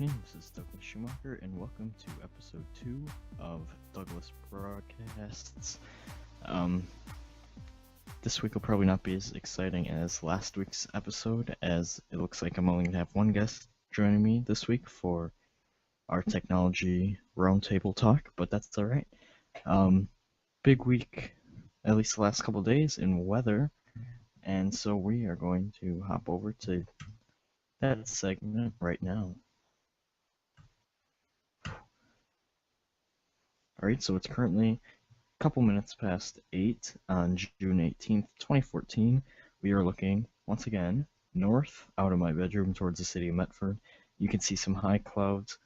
evening. This is Douglas Schumacher, and welcome to episode 2 of Douglas Broadcasts. Um, this week will probably not be as exciting as last week's episode, as it looks like I'm only going to have one guest joining me this week for our technology roundtable talk, but that's alright. Big week, at least the last couple days, in weather, and so we are going to hop over to that segment right now. Alright, so it's currently a couple minutes past 8 on June 18th, 2014. We are looking, once again, north out of my bedroom towards the city of Medford. You can see some high clouds.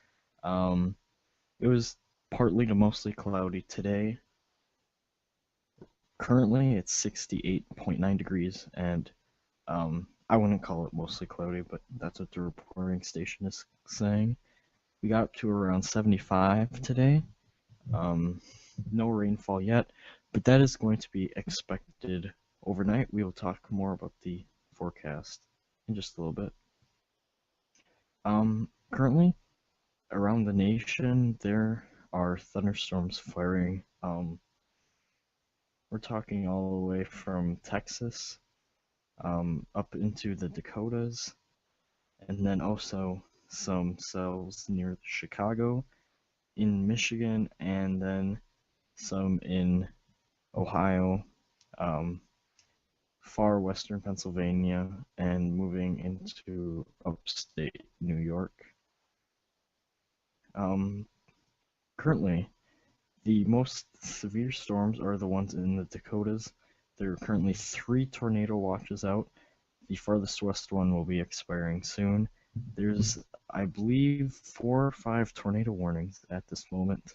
It was partly to mostly cloudy today. Currently, it's 68.9 degrees, and I wouldn't call it mostly cloudy, but that's what the reporting station is saying. We got up to around 75 today. No rainfall yet, but that is going to be expected overnight. We will talk more about the forecast in just a little bit. Currently, around the nation, there are thunderstorms firing. We're talking all the way from Texas up into the Dakotas, and then also some cells near Chicago, in Michigan, and then some in Ohio, far western Pennsylvania, and moving into upstate New York. Currently, the most severe storms are the ones in the Dakotas. There are currently 3 tornado watches out. The farthest west one will be expiring soon. There's, I believe, 4 or 5 tornado warnings at this moment.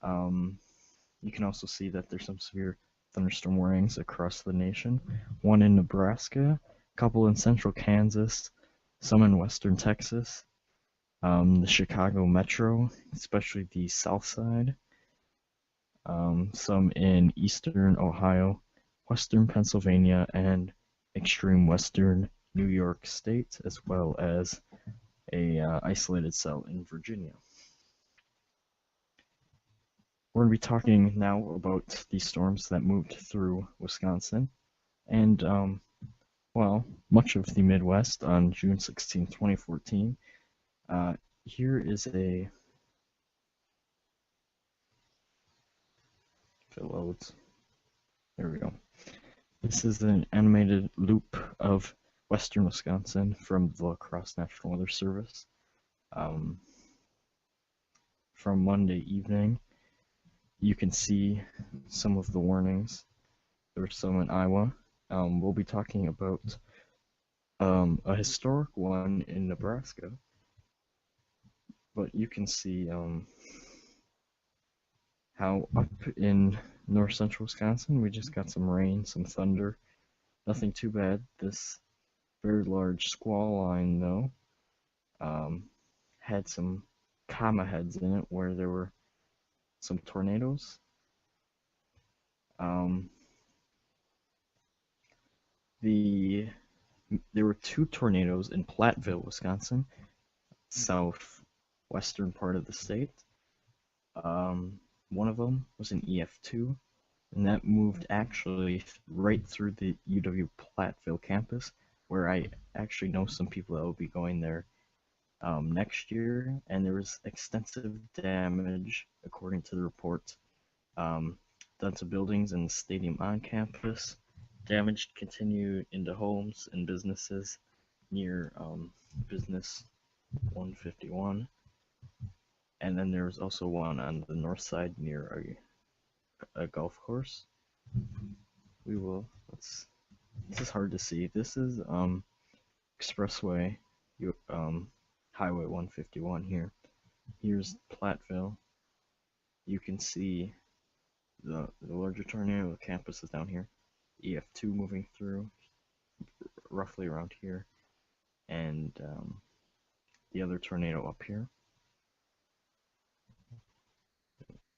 You can also see that there's some severe thunderstorm warnings across the nation. One in Nebraska, a couple in central Kansas, some in western Texas, the Chicago metro, especially the south side, some in eastern Ohio, western Pennsylvania, and extreme western New York State, as well as a isolated cell in Virginia. We're going to be talking now about the storms that moved through Wisconsin and, well, much of the Midwest on June 16, 2014. Here is a, if it loads, there we go. This is an animated loop of western Wisconsin from the La Crosse National Weather Service from Monday evening. You can see some of the warnings. There were some in Iowa. We'll be talking about a historic one in Nebraska, but you can see how up in north central Wisconsin we just got some rain, some thunder. Nothing too bad. This very large squall line, though, had some comma heads in it where there were some tornadoes. There were 2 tornadoes in Platteville, Wisconsin, southwestern part of the state. One of them was an EF2, and that moved actually right through the UW Platteville campus, where I actually know some people that will be going there next year, and there was extensive damage, according to the report, done to buildings and the stadium on campus. Damage continued into homes and businesses near Business 151. And then there was also one on the north side near a golf course. This is hard to see. This is Expressway, Highway 151 here. Here's Platteville. You can see the larger tornado. The campus is down here. EF2 moving through roughly around here, and the other tornado up here.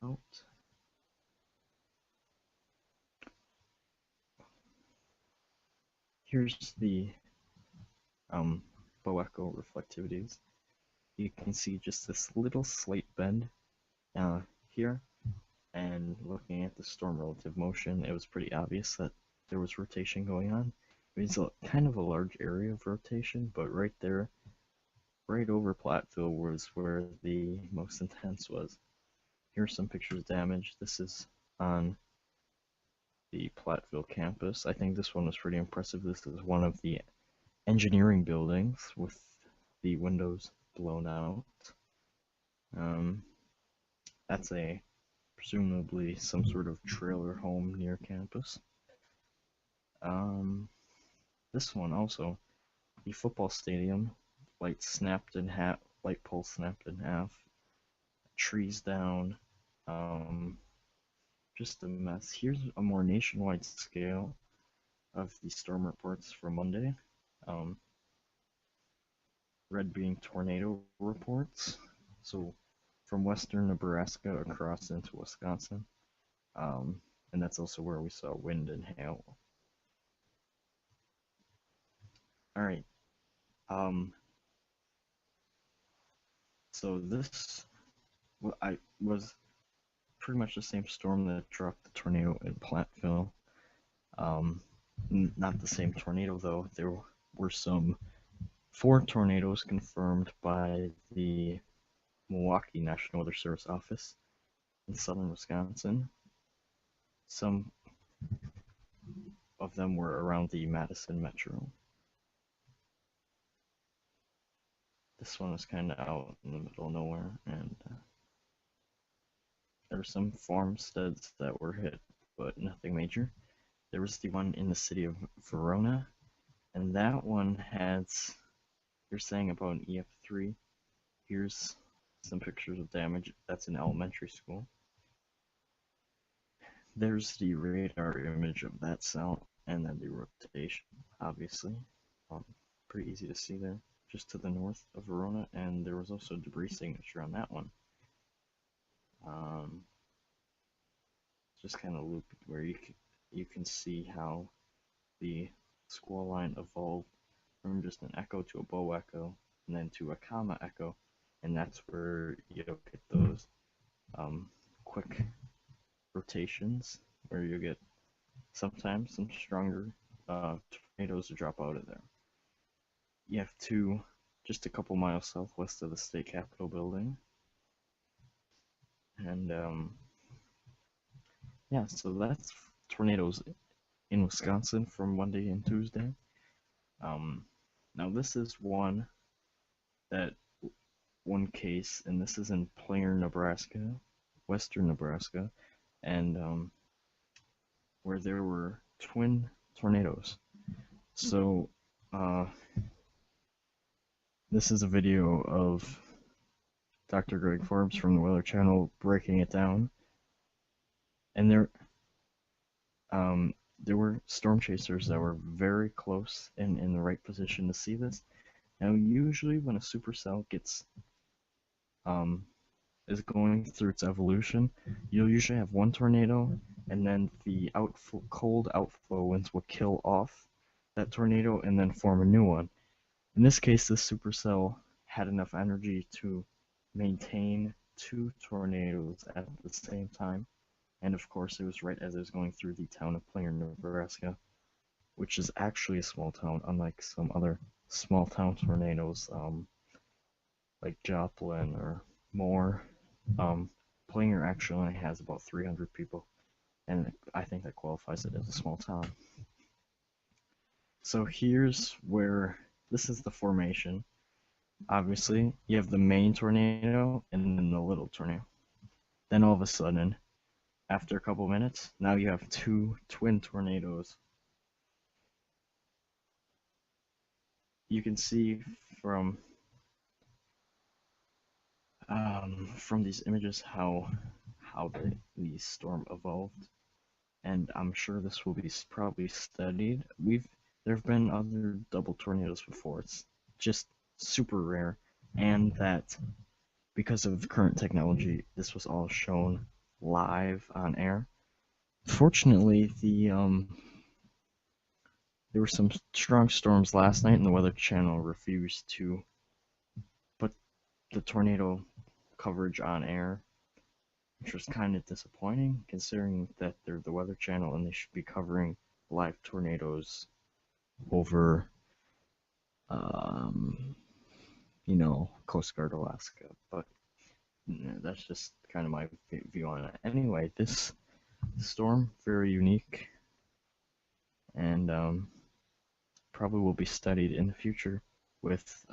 Out. Here's the Boeco reflectivities. you can see just this little slight bend here, and looking at the storm relative motion, it was pretty obvious that there was rotation going on. It was kind of a large area of rotation, but right there, right over Platteville was where the most intense was. Here's some pictures of damage. This is on the Platteville campus. I think this one was pretty impressive. This is one of the engineering buildings with the windows blown out. That's presumably some sort of trailer home near campus. This one also, the football stadium, light pole snapped in half, trees down, just a mess. Here's a more nationwide scale of the storm reports for Monday. Red being tornado reports. So from western Nebraska across into Wisconsin. And that's also where we saw wind and hail. Alright. So this was pretty much the same storm that dropped the tornado in Platteville. Not the same tornado though. There were 4 tornadoes confirmed by the Milwaukee National Weather Service office in southern Wisconsin. Some of them were around the Madison metro. This one was kind of out in the middle of nowhere, and there were some farmsteads that were hit, but nothing major. There was the one in the city of Verona, and that one they're saying about an EF3. Here's some pictures of damage. That's an elementary school. There's the radar image of that cell, and then the rotation, obviously. Pretty easy to see there, just to the north of Verona, and there was also debris signature on that one. Just kind of looped where you can see how the squall line evolved from just an echo to a bow echo, and then to a comma echo, and that's where you'll get those quick rotations where you get sometimes some stronger tornadoes to drop out of there. You have 2 just a couple miles southwest of the state capitol building, and yeah, so that's tornadoes in Wisconsin from Monday and Tuesday. Now this is one case, and this is in Plainer, Nebraska, western Nebraska, and where there were twin tornadoes. So this is a video of Dr. Greg Forbes from the Weather Channel breaking it down, and there were storm chasers that were very close and in the right position to see this. Now, usually when a supercell is going through its evolution, you'll usually have one tornado, and then the cold outflow winds will kill off that tornado and then form a new one. In this case, this supercell had enough energy to maintain 2 tornadoes at the same time. And of course, it was right as it was going through the town of Plainer, Nebraska, which is actually a small town, unlike some other small town tornadoes, like Joplin or more. Plainer actually only has about 300 people, and I think that qualifies it as a small town. So here's where, this is the formation. Obviously, you have the main tornado and then the little tornado. Then all of a sudden, after a couple minutes, now you have 2 twin tornadoes. You can see from these images how the storm evolved, and I'm sure this will be probably studied. There have been other double tornadoes before. It's just super rare, and that because of current technology, this was all shown live on air. Fortunately, there were some strong storms last night, and the Weather Channel refused to put the tornado coverage on air, which was kind of disappointing considering that they're the Weather Channel and they should be covering live tornadoes over, um, Coast Guard Alaska. But that's just kind of my view on it. Anyway, this storm, very unique, and probably will be studied in the future with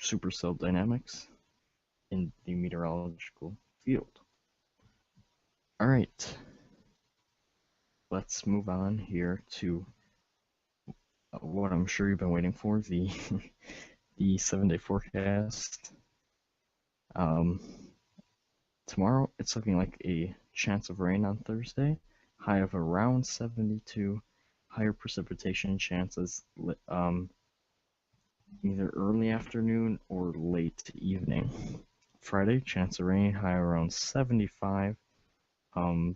supercell dynamics in the meteorological field. All right, let's move on here to what I'm sure you've been waiting for, the the 7-day forecast. Um, Tomorrow it's looking like a chance of rain on Thursday, high of around 72, higher precipitation chances either early afternoon or late evening. Friday, chance of rain, high around 75,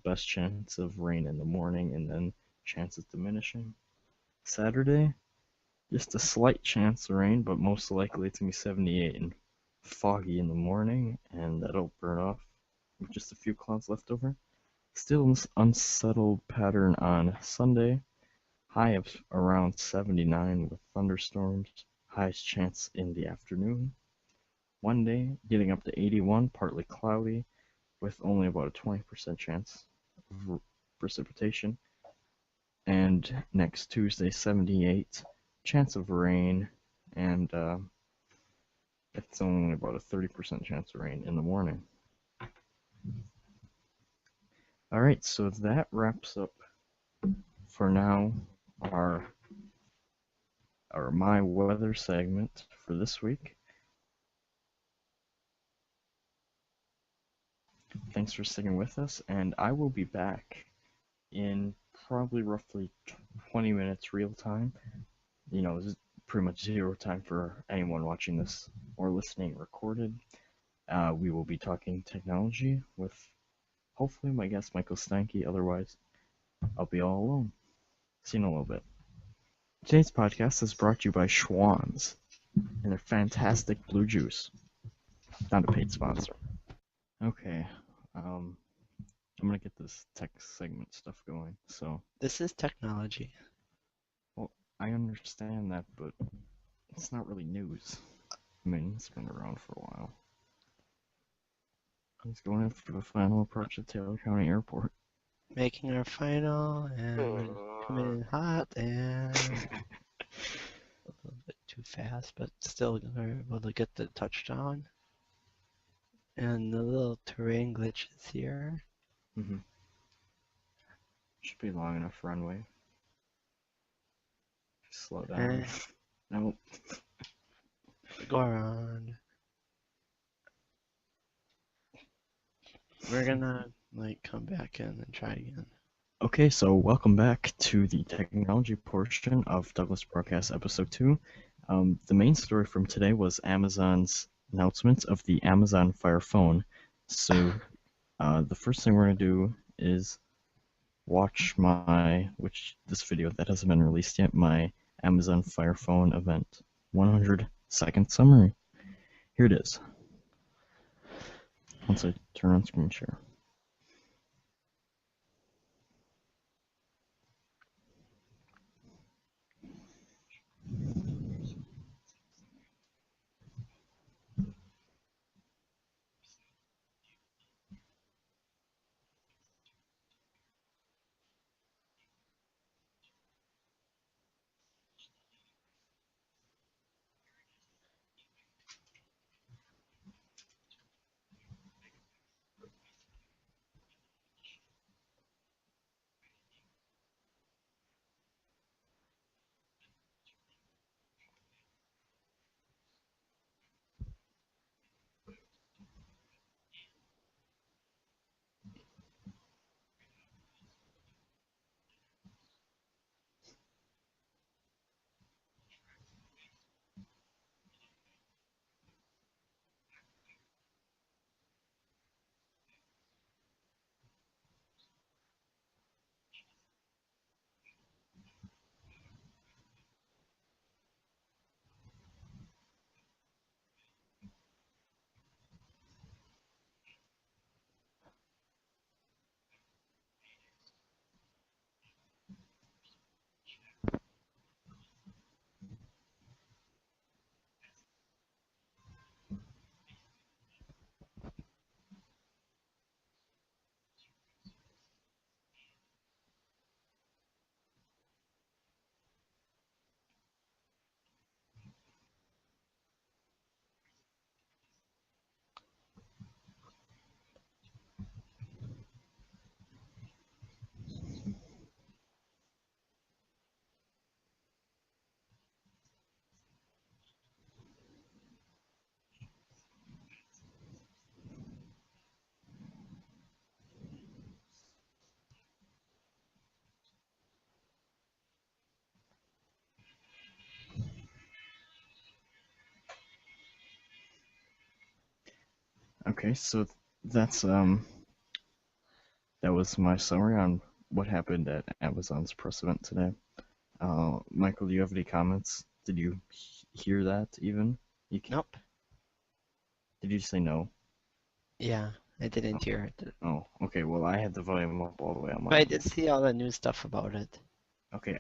best chance of rain in the morning and then chances diminishing. Saturday, just a slight chance of rain, but most likely it's gonna be 78 and foggy in the morning, and that'll burn off with just a few clouds left over. Still an unsettled pattern on Sunday, high of around 79 with thunderstorms, highest chance in the afternoon. Monday, getting up to 81, partly cloudy, with only about a 20% chance of precipitation. And next Tuesday, 78, chance of rain, and it's only about a 30% chance of rain in the morning. Alright, so that wraps up for now our my weather segment for this week. Thanks for sticking with us, and I will be back in probably roughly 20 minutes real time. This is pretty much zero time for anyone watching this or listening recorded. We will be talking technology with hopefully my guest Michael Steinke. Otherwise, I'll be all alone. See you in a little bit. Today's podcast is brought to you by Schwann's and their fantastic blue juice. Not a paid sponsor. Okay, I'm gonna get this tech segment stuff going. So This is technology. well, I understand that, but it's not really news. I mean, it's been around for a while. He's going in for the final approach at Taylor County Airport. Making our final and coming in hot and a little bit too fast, but still we're able to get the touchdown. And the little terrain glitches here. Mm-hmm. Should be long enough runway. Slow down. Nope. Go around. We're gonna come back in and try again. Okay, so welcome back to the technology portion of Douglas Broadcast Episode 2. The main story from today was Amazon's announcement of the Amazon Fire Phone. So the first thing we're going to do is watch this video that hasn't been released yet, my Amazon Fire Phone event 100-second summary. Here it is. Once I turn on screen share. Okay, so that's that was my summary on what happened at Amazon's press event today. Michael, do you have any comments? Did you hear that even? Nope. Did you say no? Yeah, I didn't hear it. Oh, okay. Well, I had the volume up all the way on But I mine. did see all the new stuff about it. Okay.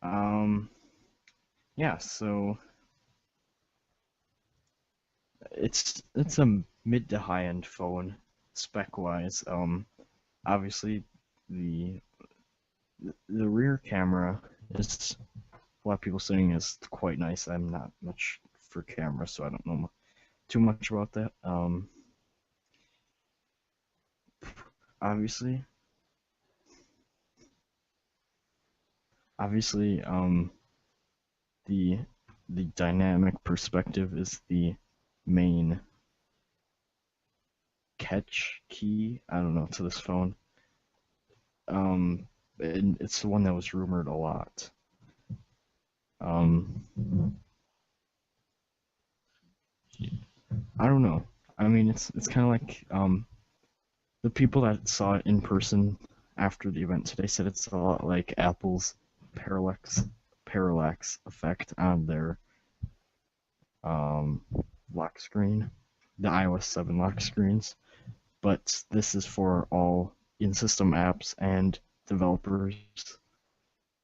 Um. Yeah. So it's a mid to high end phone spec wise. Obviously the the rear camera is a lot of people saying is quite nice. I'm not much for camera, so I don't know too much about that. Obviously, obviously, the the dynamic perspective is the main catch key. I don't know to this phone. And it's the one that was rumored a lot. Um, I don't know. I mean, it's kind of like the people that saw it in person after the event today said it's a lot like Apple's parallax effect on their um lock screen, the iOS 7 lock screens. But this is for all in-system apps, and developers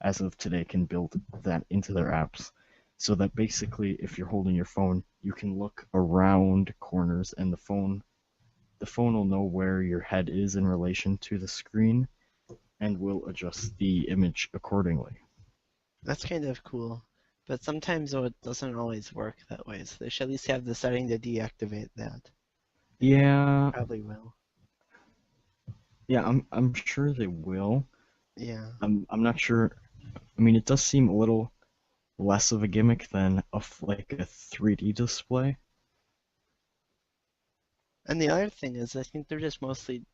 as of today can build that into their apps. So that basically if you're holding your phone, you can look around corners and the phone will know where your head is in relation to the screen and will adjust the image accordingly. That's kind of cool. But sometimes though, it doesn't always work that way. So they should at least have the setting to deactivate that. And they Yeah, probably will. yeah, I'm sure they will. Yeah. I'm not sure. I mean, it does seem a little less of a gimmick than like a 3D display. And the other thing is, I think they're just mostly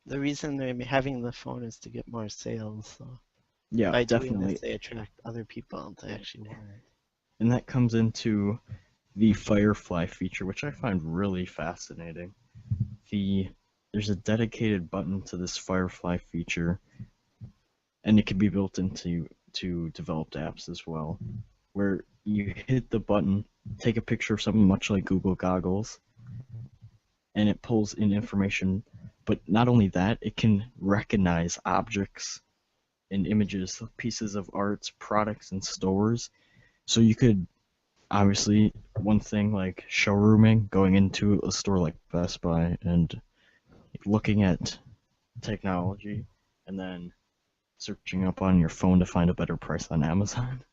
the reason they're having the phone is to get more sales. So Yeah, by doing this, definitely. they attract other people to actually want it. And that comes into the Firefly feature, which I find really fascinating. The There's a dedicated button to this Firefly feature, and it can be built into developed apps as well, where you hit the button, take a picture of something much like Google Goggles, and it pulls in information. But not only that, it can recognize objects and images, pieces of art, products, and stores. So you could obviously one thing like showrooming, going into a store like Best Buy and looking at technology, and then searching up on your phone to find a better price on Amazon.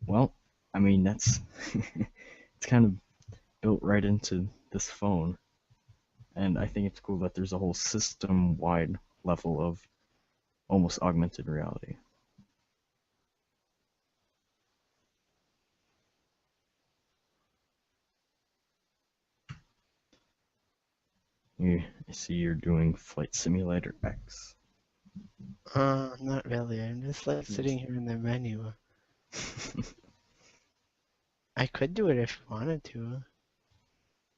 Well, I mean that's it's kind of built right into this phone, and I think it's cool that there's a whole system-wide level of almost augmented reality. I see you're doing Flight Simulator X. Not really. I'm just like sitting here in the menu. I could do it if you wanted to.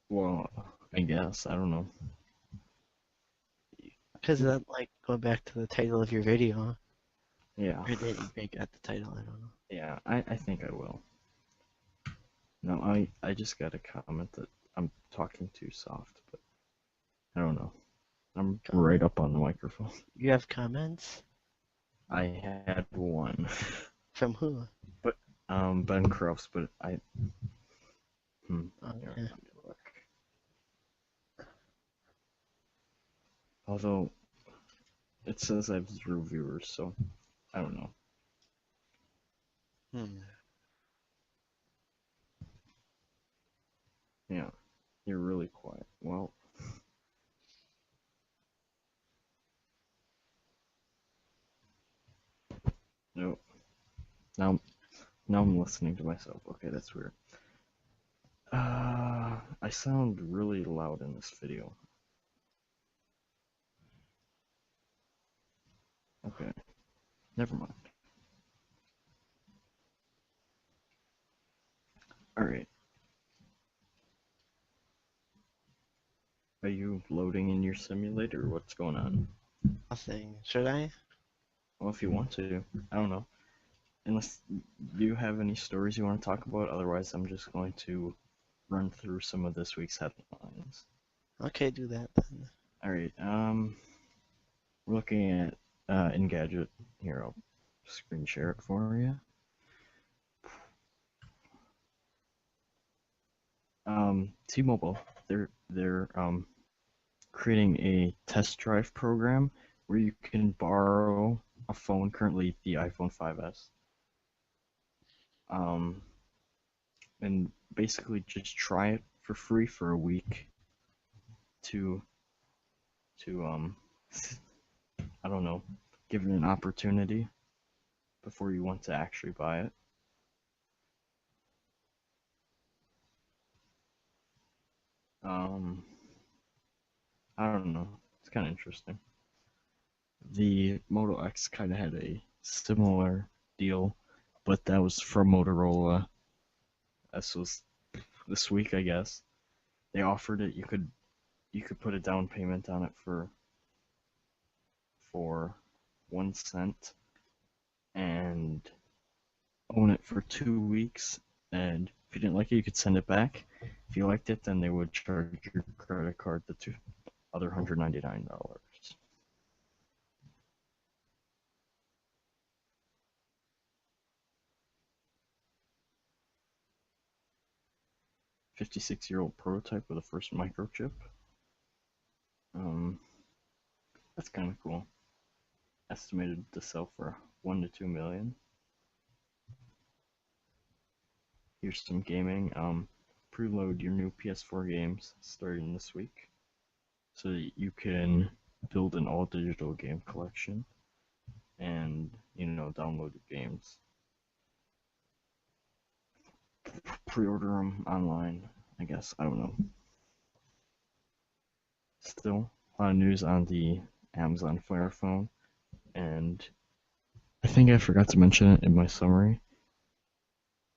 Well, I guess I don't know. Because that, like, go back to the title of your video. Yeah, Or did you make that the title? I don't know. yeah, I think I will. No, I just got a comment that I'm talking too soft, but I don't know. I'm right Comment? up on the microphone. You have comments? I had one, From who? but Ben Cross, but here, Okay. let me look. Although it says I have 0 viewers, so I don't know. Hmm. Yeah, you're really quiet. Well, no, now now I'm listening to myself. Okay, that's weird. I sound really loud in this video. Okay, never mind. All right. Are you loading in your simulator? What's going on? Nothing. Should I? Well, if you want to, I don't know. Unless you have any stories you want to talk about, otherwise I'm just going to run through some of this week's headlines. Okay, do that then. All right. We're looking at Engadget. Here, I'll screen share it for you. T-Mobile, they're creating a test drive program where you can borrow a phone, currently the iPhone 5S, um, and basically just try it for free for a week to to I don't know, give it an opportunity before you want to actually buy it. Um, I don't know. It's kind of interesting. The Moto X kind of had a similar deal, but that was from Motorola. This was this week, I guess. They offered it. You could put a down payment on it for 1 cent and own it for 2 weeks. And if you didn't like it, you could send it back. If you liked it, then they would charge your credit card the other $199. 56-year-old prototype with the first microchip. Um, that's kind of cool. Estimated to sell for 1 to 2 million. Here's some gaming. Preload your new PS4 games starting this week, so that you can build an all-digital game collection and download your games. Pre-order them online, I guess. I don't know. Still, a lot of news on the Amazon Fire phone, and I think I forgot to mention it in my summary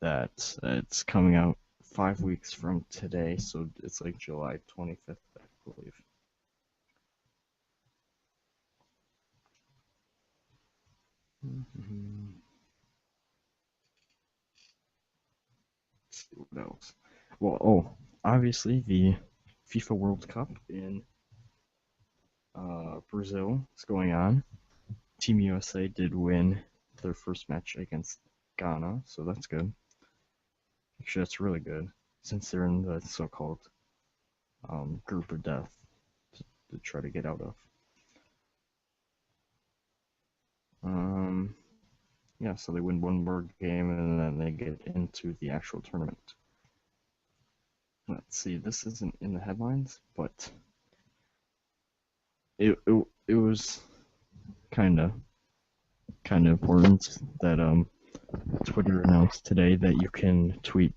that it's coming out 5 weeks from today, so it's like July 25th, I believe. Let's see what else. Well, obviously the FIFA World Cup in Brazil is going on. Team USA did win their first match against Ghana, so that's good. Actually, that's really good since they're in the so-called group of death to try to get out of. Um, yeah, so they win one more game and then they get into the actual tournament. Let's see, this isn't in the headlines, but it was kind of important that Twitter announced today that you can tweet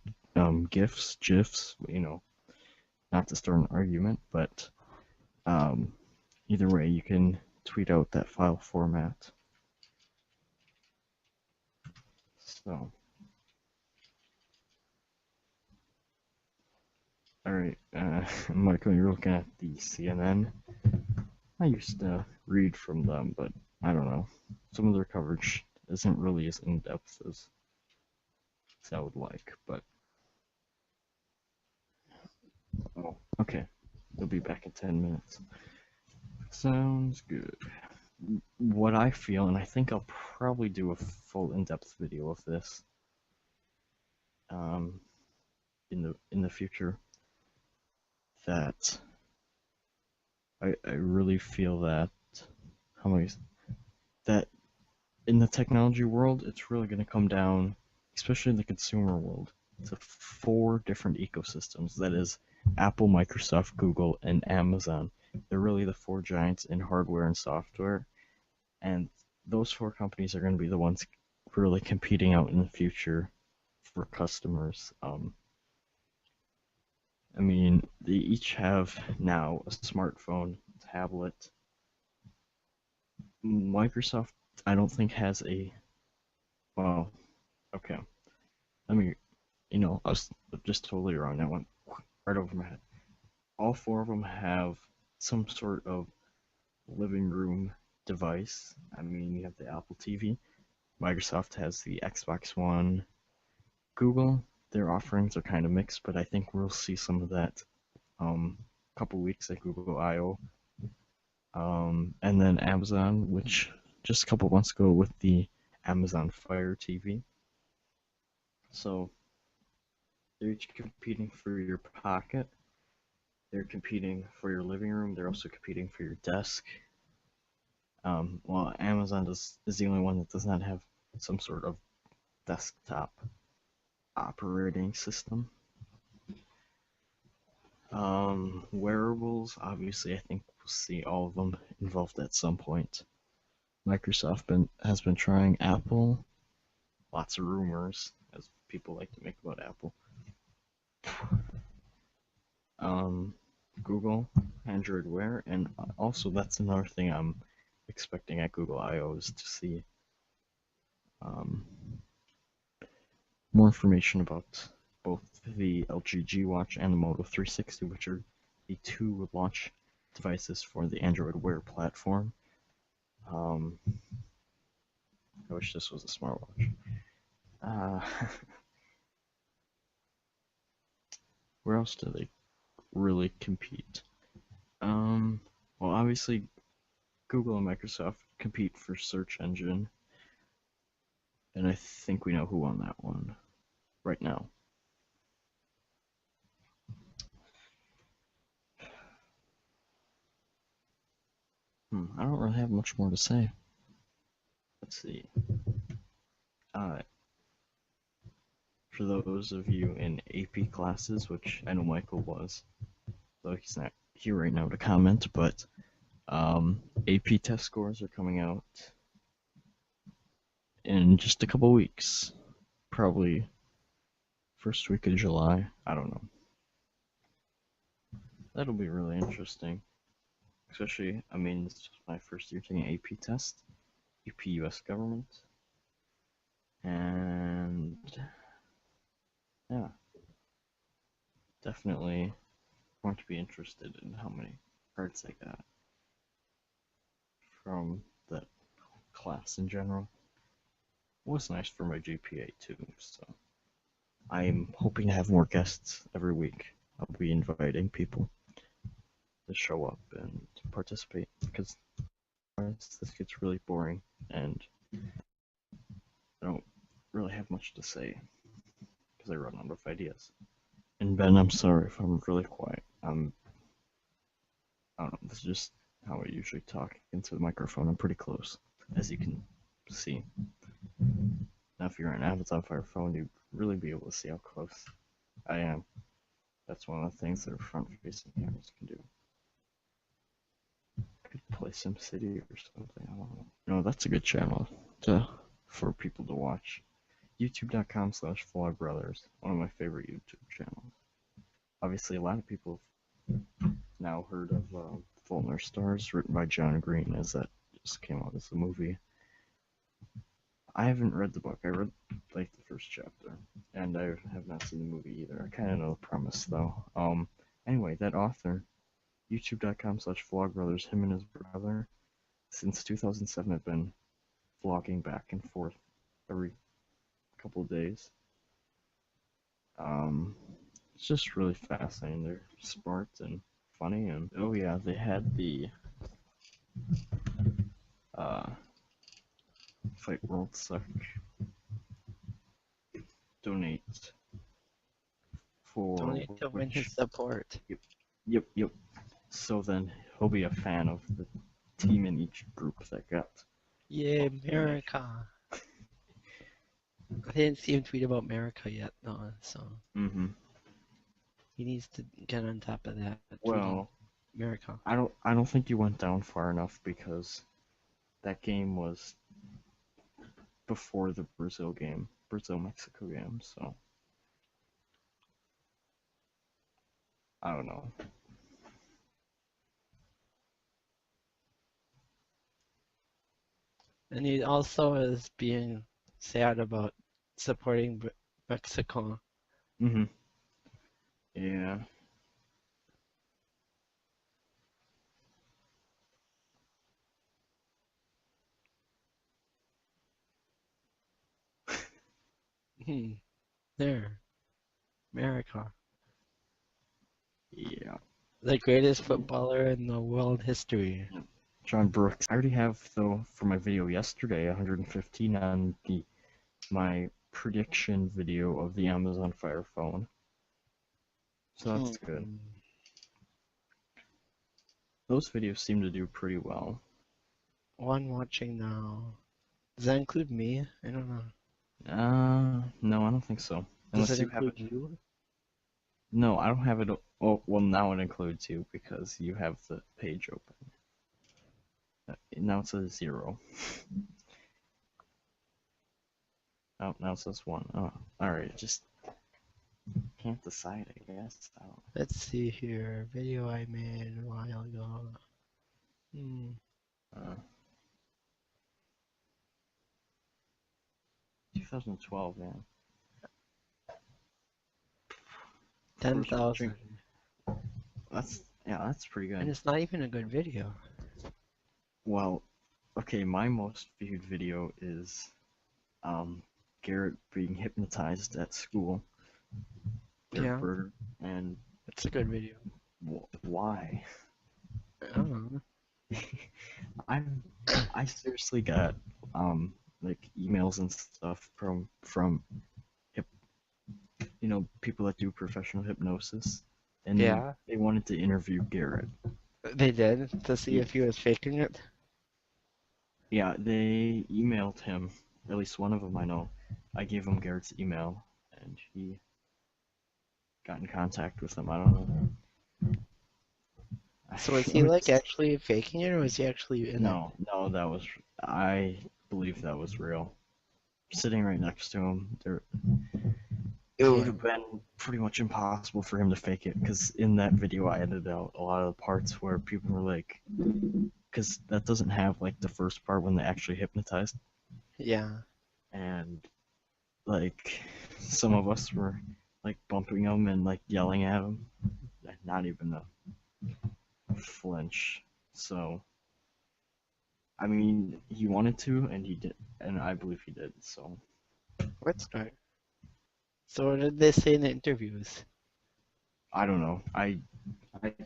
GIFs, not to start an argument, but um, either way, you can tweet out that file format. So, all right, Michael, you're looking at the CNN. I used to read from them, but I don't know. Some of their coverage isn't really as in depth as I would like, but oh, okay. They'll be back in 10 minutes. Sounds good. What I feel, and I think I'll probably do a full in-depth video of this um, in the future, that I really feel that how many that in the technology world, it's really going to come down, especially in the consumer world, to four different ecosystems. That is Apple, Microsoft, Google, and Amazon. They're really the four giants in hardware and software, and those four companies are going to be the ones really competing out in the future for customers. I mean, they each have now a smartphone, tablet. Microsoft, I don't think has a. Well, okay. Let me. I was just totally wrong. That went right over my head. all four of them have some sort of living room device. I mean, you have the Apple TV, Microsoft has the Xbox One, Google, their offerings are kind of mixed, but I think we'll see some of that a couple weeks at Google I/O. And then Amazon, which just a couple months ago with the Amazon Fire TV. So they're each competing for your pocket. They're competing for your living room. They're also competing for your desk. Well, is the only one that does not have some sort of desktop operating system. Wearables, obviously, I think we'll see all of them involved at some point. Has been trying Apple. Lots of rumors, as people like to make about Apple. Google, Android Wear, and also that's another thing I'm expecting at Google I/O is to see more information about both the LG G Watch and the Moto 360, which are the two launch devices for the Android Wear platform. I wish this was a smartwatch. Where else do they really compete? Well, obviously, Google and Microsoft compete for search engine, and I think we know who won that one right now. I don't really have much more to say. Let's see. For those of you in AP classes, which I know Michael was, though he's not here right now to comment, but AP test scores are coming out in just a couple weeks. Probably first week of July. I don't know. That'll be really interesting. Especially, I mean, it's just my first year taking AP test, AP US government, and yeah, definitely going to be interested in how many cards I got from that class in general. It was nice for my GPA too, so I'm hoping to have more guests every week. I'll be inviting people to show up and participate because this gets really boring and I don't really have much to say because I run out of ideas. And Ben, I'm sorry if I'm really quiet. I don't know, this is just how I usually talk into the microphone. I'm pretty close, as you can see. Now, if you're on Amazon Fire phone, you'd really be able to see how close I am. That's one of the things that front-facing cameras can do. Could play SimCity or something. I don't know. No, that's a good channel for people to watch. YouTube.com/vlogbrothers, one of my favorite YouTube channels. Obviously, a lot of people have now heard of Fault in Our Stars, written by John Green, as that just came out as a movie. I haven't read the book. I read like the first chapter, and I have not seen the movie either. I kind of know the premise though. Anyway, that author, YouTube.com/vlogbrothers, him and his brother, since 2007 have been vlogging back and forth every couple of days. It's just really fascinating. They're smart and funny, and oh yeah, they had the Fight World Suck donate for Donate to win his support. Yep. So then he'll be a fan of the team in each group that got. Yay, America! I didn't see him tweet about America yet, though, so he needs to get on top of that. Well, America. I don't think you went down far enough because that game was before the Brazil-Mexico game, so I don't know. And he also is being sad about supporting Mexico. Yeah. Hmm. There. America. Yeah. The greatest footballer in the world history. John Brooks. I already have, though, for my video yesterday, 115 on my prediction video of the Amazon Fire phone. So that's good. Hmm. Those videos seem to do pretty well. One watching now. Does that include me? I don't know. No, I don't think so. Does it Unless you have it. include you? No, I don't have it. Oh, well, now it includes you because you have the page open. Now it says 0. Oh, now it says 1. Oh, alright, just can't decide, I guess. I don't Let's see here. Video I made a while ago. Hmm. know. 2012, man. First watching. 10,000. That's pretty And good. it's not even a good video. Well, okay, my most viewed video is um Garrett being hypnotized at school. Garrett Yeah, Berger, and it's a good video. why? I don't know. I I seriously got like emails and stuff from hip, people that do professional hypnosis, and Yeah, they wanted to interview Garrett. they did to see Yeah, if he was faking it. yeah, they emailed him. At least one of them I know. I gave him Garrett's email, and he got in contact with him. I don't know. So was It he like was actually faking it or was he actually in it? no, no, that was. I believe that was real. Sitting right next to him, it would Yeah. have been pretty much impossible for him to fake it. Because in that video, I edited out a lot of the parts where people were like, because that doesn't have like the first part when they actually hypnotized, Yeah. and like some of us were like bumping him and like yelling at him, not even a flinch. So I mean, he wanted to, and he did, and I believe he did. So Let's start. So what did they say in the interviews? I don't know. I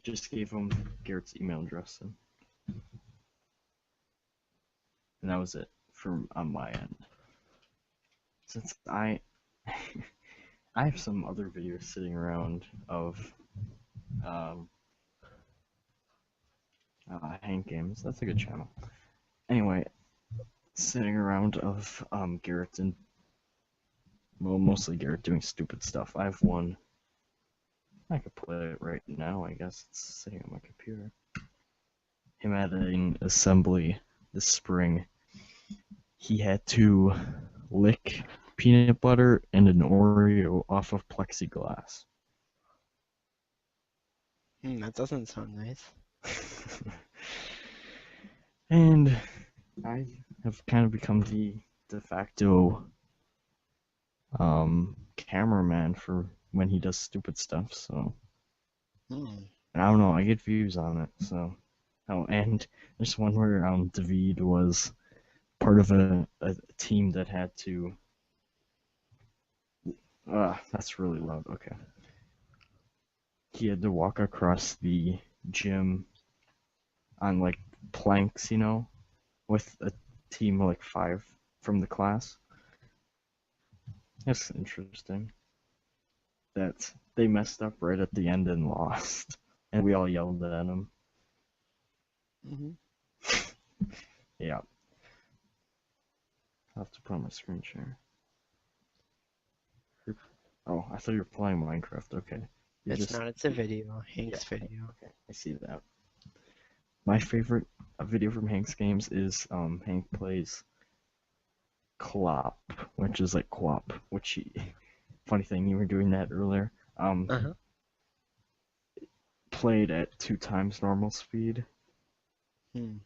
just gave him Garrett's email address, and that was it from on my end. Since I have some other videos sitting around of um Hank Games. That's a good channel. Anyway, sitting around of Garrett and well, mostly Garrett doing stupid stuff. I have one. I could play it right now. I guess it's sitting on my computer. Him at an assembly this spring. He had to lick peanut butter and an Oreo off of plexiglass. That doesn't sound nice. And I have kind of become the de facto cameraman for when he does stupid stuff. So Hmm. and I don't know, I get views on it. So oh, and there's one where David was part of a team that had to. That's really loud. Okay, he had to walk across the gym on like planks, with a team of like 5 from the class. That's interesting. That they messed up right at the end and lost, and we all yelled at him. Hmm. Yeah, I'll have to put on my screen share. Oh, I thought you were playing Minecraft. Okay, you're It's just not, it's a video. yeah. Hank's video. Okay, I see that. My favorite video from Hank's games is Hank plays Clop, which is like Quap, which he, funny thing, you were doing that earlier. Uh-huh. Played at 2 times normal speed. Hmm.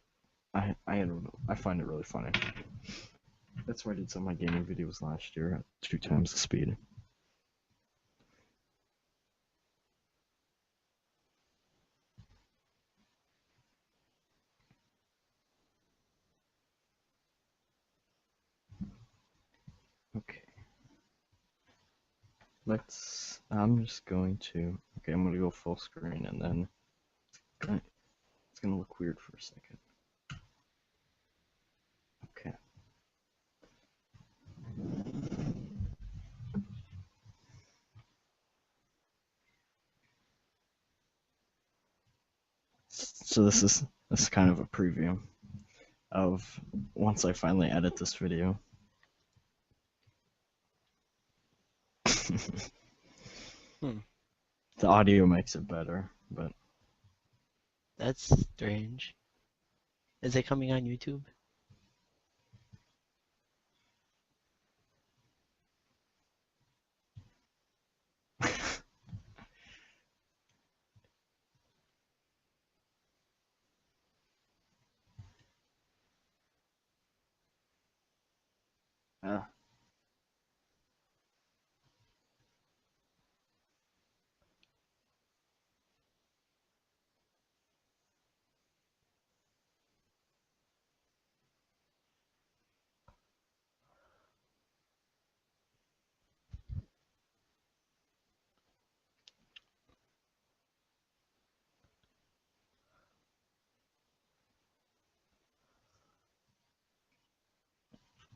I don't know. I find it really funny. That's why I did some of my gaming videos last year at 2 times the speed. Okay. I'm just going to. Okay, I'm gonna go full screen, and then it's gonna look weird for a second. Okay. So this is kind of a preview of once I finally edit this video. Hmm. The audio makes it better, but That's strange. Is it coming on YouTube? uh,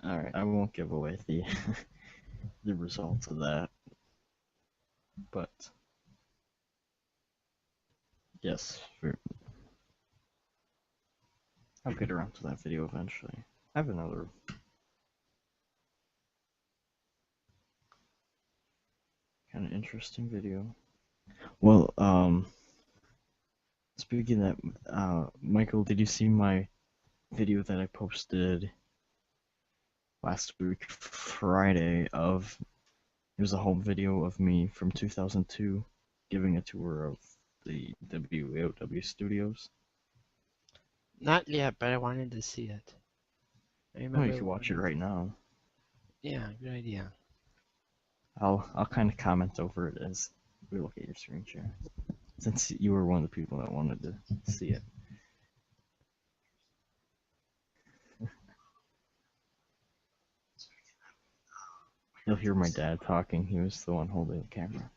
all right. I won't give away the the results of that, but yes, I'll get around to that video eventually. I have another. Kind of interesting video. Well, speaking of that, Michael, did you see my video that I posted last week, Friday, of it was a home video of me from 2002 giving a tour of the WAOW studios. Not yet, but I wanted to see it. I Oh, you remember can watch it wanting right now. Yeah, good idea. I'll kind of comment over it as we look at your screen share, since you were one of the people that wanted to see it. You'll hear my dad talking. He was the one holding the camera.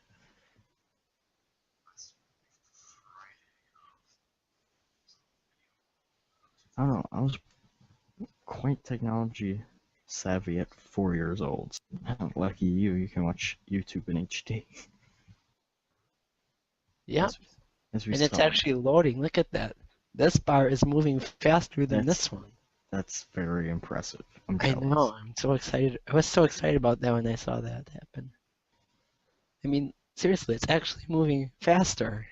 I don't know. I was quite technology savvy at 4 years old. Lucky you, you can watch YouTube in HD. Yep, As we and it's saw. actually loading. Look at that. This bar is moving faster than That's this one. that's very impressive. I'm I jealous. know. I'm so excited. I was so excited about that when I saw that happen. I mean, seriously, it's actually moving faster.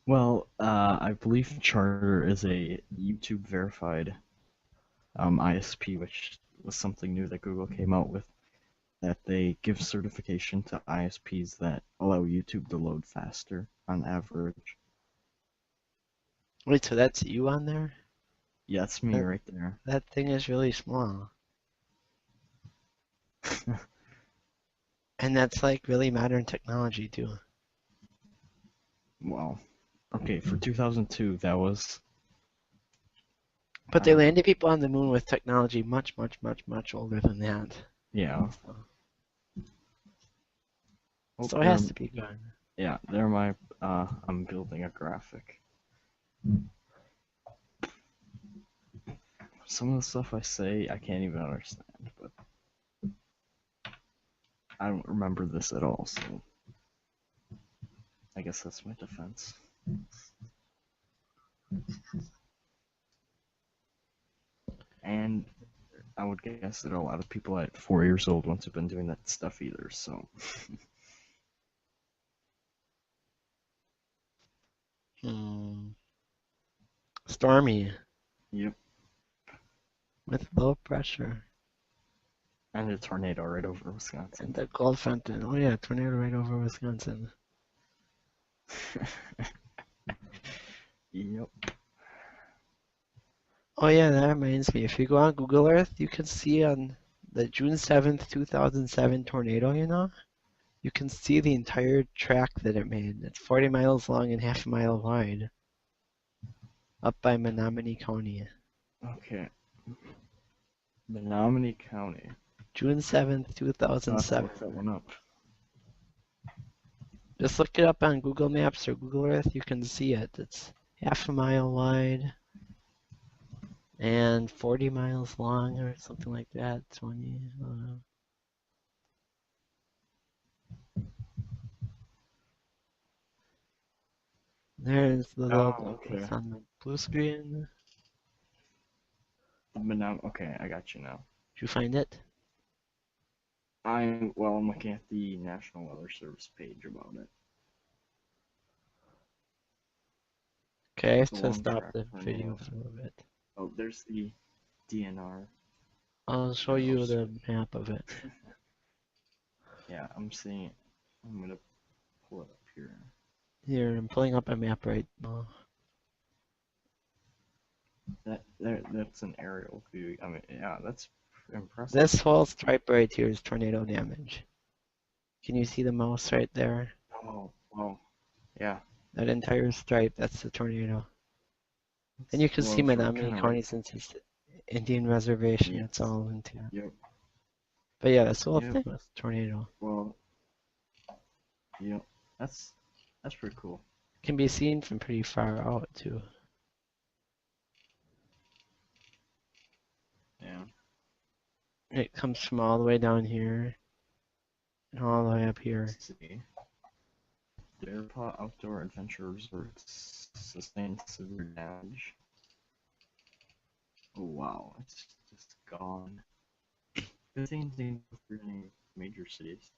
Well, I believe Charter is a YouTube verified ISP, which was something new that Google came out with. That they give certification to ISPs that allow YouTube to load faster on average. Wait, so that's you on there? Yeah, that's me That, right there. that thing is really small. And that's like really modern technology too. Wow. Okay, for 2002, that was. But I they don't know. landed people on the moon with technology much, much, much, much older than that. Yeah. So, Oh, so it has to be good. yeah, they're my. I'm building a graphic. Some of the stuff I say, I can't even understand, but I don't remember this at all, so I guess that's my defense. And I would guess that a lot of people at 4 years old wouldn't have been doing that stuff either, so. Stormy Yep. with low pressure. And a tornado right over And Wisconsin. the cold front. Oh yeah, tornado right over Wisconsin. Yep. Oh yeah, that reminds me. If you go on Google Earth, you can see on the June 7th, 2007 tornado, you can see the entire track that it made. It's 40 miles long and half a mile wide up by Menominee County. Okay. Menominee County. June 7th, I'll have to 2007. look that one up. Just look it up on Google Maps or Google Earth. You can see it. It's half a mile wide and 40 miles long or something like that. 20. I don't know. There's the little Oh, okay. it's on the blue screen. But now, okay, I got you now. Did you find it? I'm looking at the National Weather Service page about it. Okay, I have It's a to long stop track the video tornado. for a little bit. Oh, there's the DNR. I'll show Here, I'll you the switch. map of it. Yeah, I'm seeing it. I'm gonna pull it up here. Here, I'm pulling up a map right now. That's an aerial view. I mean, yeah, that's impressive. This whole stripe right here is tornado damage. Can you see the mouse right there? Oh, wow. Yeah. That entire stripe, that's the tornado. And you can see Well, we're Menominee kind of County right. since it's Indian reservation, Yes. it's all into. Yep. But yeah, this whole Yep. thing was tornado. Well. Yep. That's pretty cool. Can be seen from pretty far out too. Yeah. It comes from all the way down here and all the way up here. Let's see. The Airport Outdoor Adventure Resort sustained severe damage. Oh wow, it's just gone. 15 things for any major cities.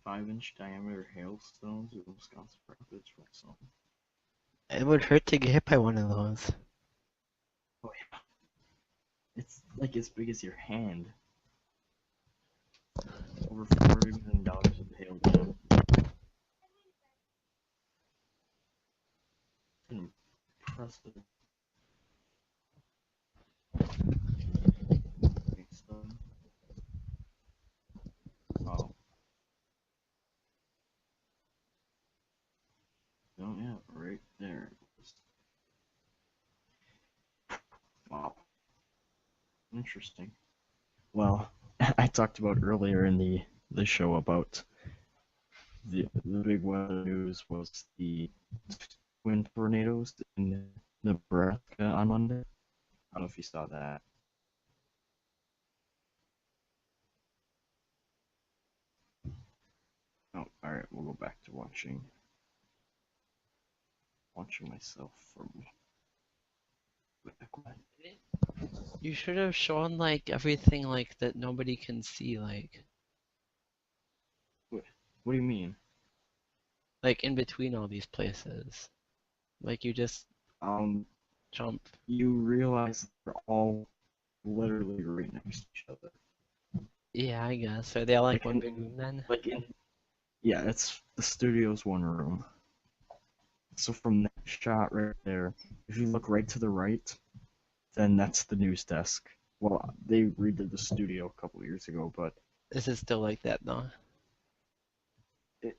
5-inch diameter hailstones in Wisconsin Rapids from some. It would hurt to get hit by one of those. Oh yeah. It's like as big as your hand. Over $40 million of hail damage. Impressive. Okay, so, oh. Oh yeah, right there. Wow. Interesting. Well, I talked about earlier in the show about the big weather news was the twin tornadoes in Nebraska on Monday. I don't know if you saw that. Oh, all right. We'll go back to watching myself from back when. You should have shown like everything like that nobody can see, What do you mean? like in between all these places. Like you just jump. You realize they're all literally right next to each other. Yeah, I guess. Are they all like Like one in, big room then? like in, yeah, it's the studio's one room. So from that shot right there, if you look right to the right, then that's the news desk. Well, they redid the studio a couple years ago, but Is it still like that though?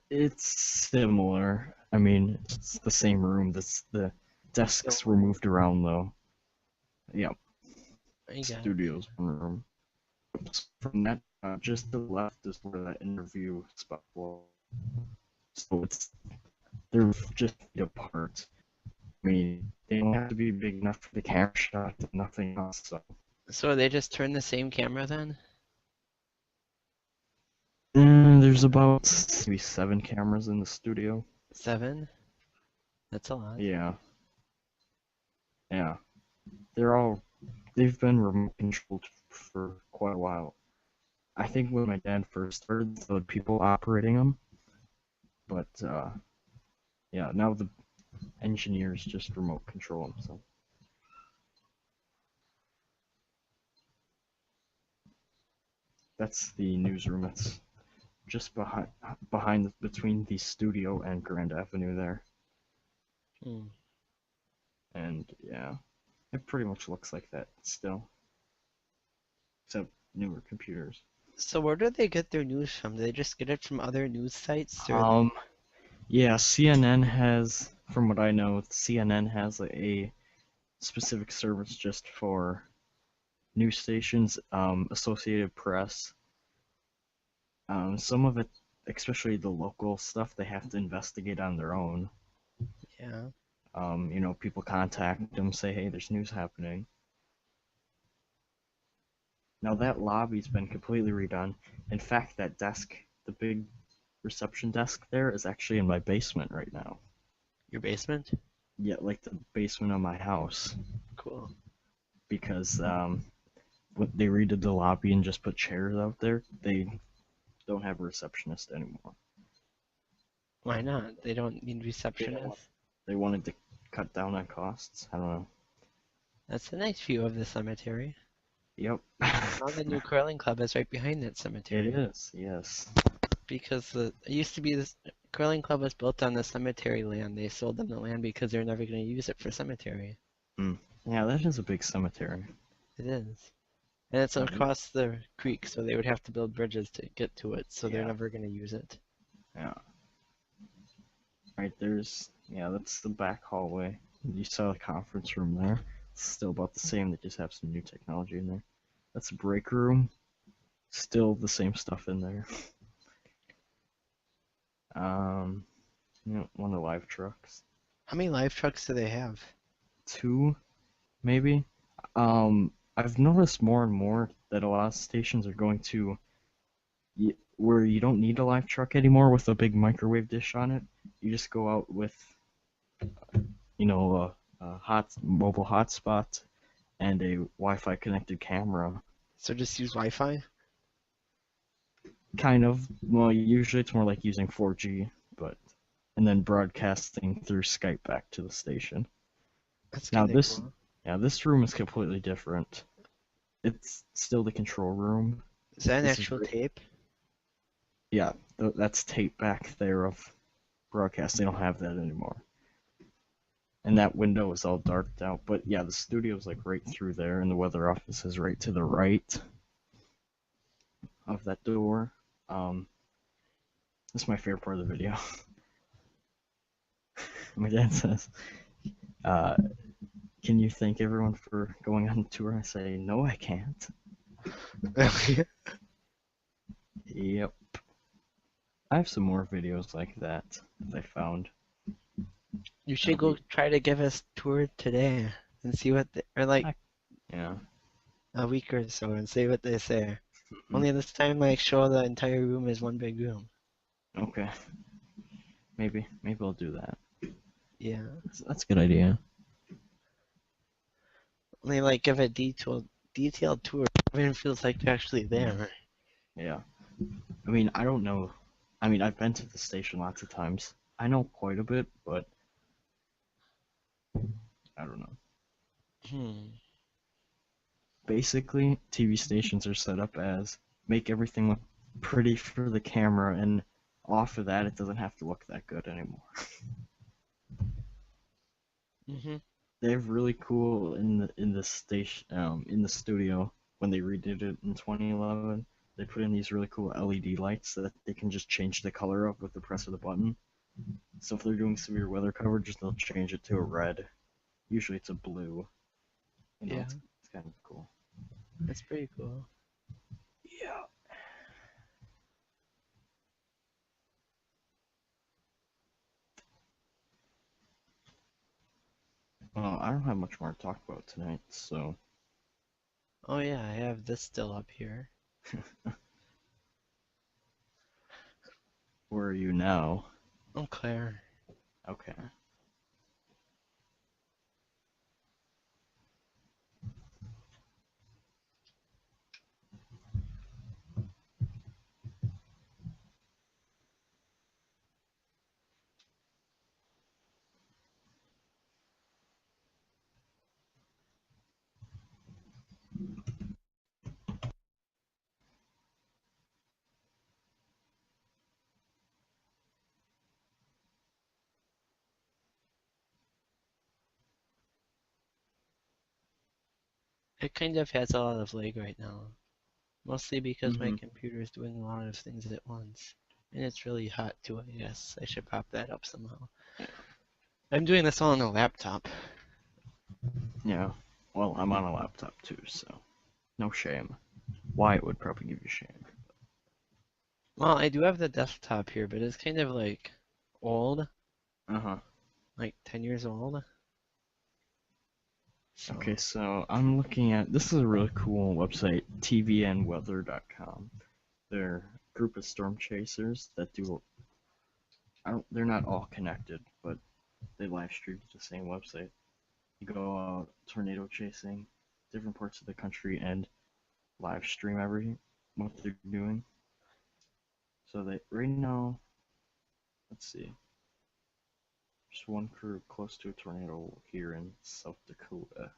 it's similar. I mean, it's the same room. The desks were moved around though. Yeah, I got it. studio's one room. From that, just to the left is where that interview spot was. So they're just feet apart. I mean, they don't have to be big enough for the camera shot, nothing else. So they just turn the same camera then? There's about maybe 7 cameras in the studio. 7? That's a lot. Yeah. Yeah. They've been remote controlled for quite a while. I think when my dad first started, there were people operating them. But, yeah, now the engineers just remote control them, so. That's the newsroom. It's just between the studio and Grand Avenue there. Hmm. And yeah, it pretty much looks like that still, except newer computers. So where do they get their news from? Do they just get it from other news sites or Yeah, CNN has, from what I know, CNN has a specific servers just for news stations, Associated Press. Some of it, especially the local stuff, they have to investigate on their own. Yeah. People contact them, say, hey, there's news happening. Now that lobby's been completely redone. In fact, that desk, the big reception desk there, is actually in my basement right now. Your basement? Yeah, like the basement of my house, Cool. because when they redid the lobby and just put chairs out there, they don't have a receptionist anymore. Why not? They don't need They don't want. receptionists. They wanted to cut down on costs. I don't know. That's a nice view of the cemetery. Yep. Now the new curling club is right behind that It cemetery. is, yes. Because it used to be this curling club was built on the cemetery land. They sold them the land because they're never going to use it for cemetery. Mm. Yeah, that is a big cemetery. It is. And it's Uh, across the creek, so they would have to build bridges to get to it, so they're yeah, never going to use it. yeah. Right, that's the back hallway. You saw the conference room there. It's still about the same, they just have some new technology in there. That's a break room. Still the same stuff in there. Um, one of the live trucks. How many live trucks do they have? Two, maybe. I've noticed more and more that a lot of stations are going to where you don't need a live truck anymore with a big microwave dish on it. You just go out with, a mobile hotspot and a Wi-Fi connected camera. So just use Wi-Fi? Kind of. Well, usually it's more like using 4G, but and then broadcasting through Skype back to the station. That's Now kind of this, cool. yeah, this room is completely different. It's still the control room. Is that an This is actual tape? Yeah, that's tape back there of broadcast. They don't have that anymore. And that window is all darked out. But yeah, the studio's like right through there, and the weather office is right to the right of that door. This is my favorite part of the video. My dad says, uh, "Can you thank everyone for going on the tour?" I say, "No, I can't." Yep. I have some more videos like that I found. You should That'll go be, try to give us a tour today and see what or like yeah. a week or so and see what they say. Mm, Only this time, like, show the entire room is one big room. okay. Maybe I'll do that. Yeah. That's a good idea. Only like give a detailed tour. Everyone feels like they're actually there. Yeah. I mean, I don't know. I mean, I've been to the station lots of times. I know quite a bit, but I don't know. Hmm. Basically, TV stations are set up as make everything look pretty for the camera, and off of that, it doesn't have to look that good anymore. Mhm. They have really cool in the studio when they redid it in 2011. They put in these really cool LED lights that they can just change the color of with the press of the button. So if they're doing severe weather coverage, they'll change it to a red. Usually it's a blue. Yeah. It's kind of cool. That's pretty cool. Yeah. Well, I don't have much more to talk about tonight, so Oh yeah, I have this still up here. where are you now? Oh, Claire. Okay. It kind of has a lot of lag right now. Mostly because my Mm-hmm. computer is doing a lot of things at once. And it's really hot too, I guess. I should pop that up somehow. Yeah. I'm doing this all on a laptop. Yeah. Well, I'm on a laptop too, so no shame. Wyatt would probably give you shame. Well, I do have the desktop here, but it's kind of like old, Uh-huh. like 10 years old. So, Okay, so I'm looking at this is a really cool website, tvnweather.com. They're a group of storm chasers that do they're not all connected, but they live stream to the same website. You go out tornado chasing different parts of the country and live stream every what they're doing. So they right now, let's see, there's one crew close to a tornado here in South Dakota.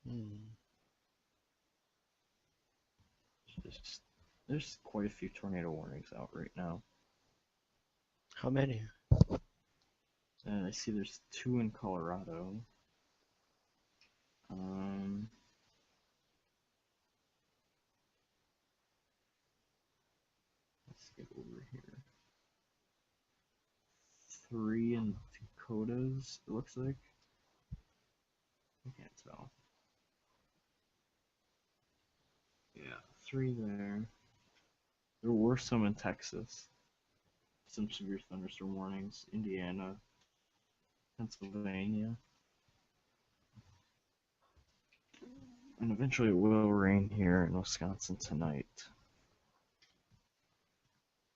hmm. There's, there's quite a few tornado warnings out right now. How many? And I see there's two in Colorado. Um, let's get over here. Three in Dakotas, it looks like. I can't tell. Yeah, three there. There were some in Texas. Some severe thunderstorm warnings. Indiana, Pennsylvania. And eventually it will rain here in Wisconsin tonight.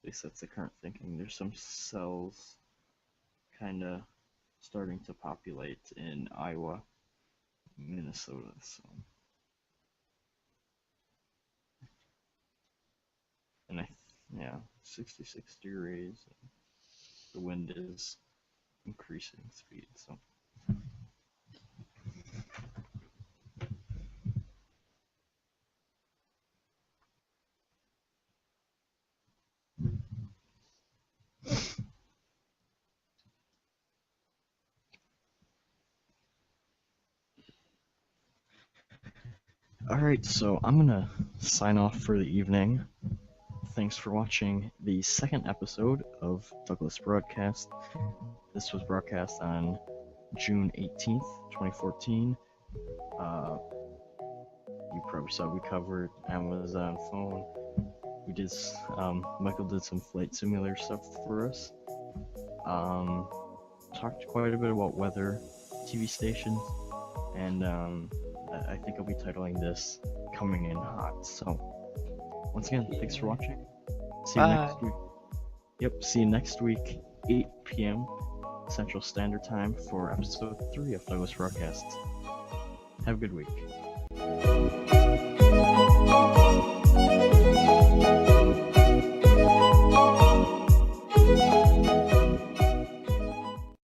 At least that's the current thinking. There's some cells kind of starting to populate in Iowa, Minnesota. So, and yeah, 66 degrees. The wind is increasing speed. So, all right. So I'm gonna sign off for the evening. Thanks for watching the second episode of Douglas Broadcast. This was broadcast on June 18th, 2014. Uh, you probably saw we covered Amazon phone. We did, Michael did some flight simulator stuff for us. Talked quite a bit about weather, TV stations, and I think I'll be titling this Coming in Hot. So, once again, thanks for watching. See you Bye. next week. Yep, see you next week, 8 p.m. Central Standard Time for episode 3 of Douglas Broadcasts. Have a good week.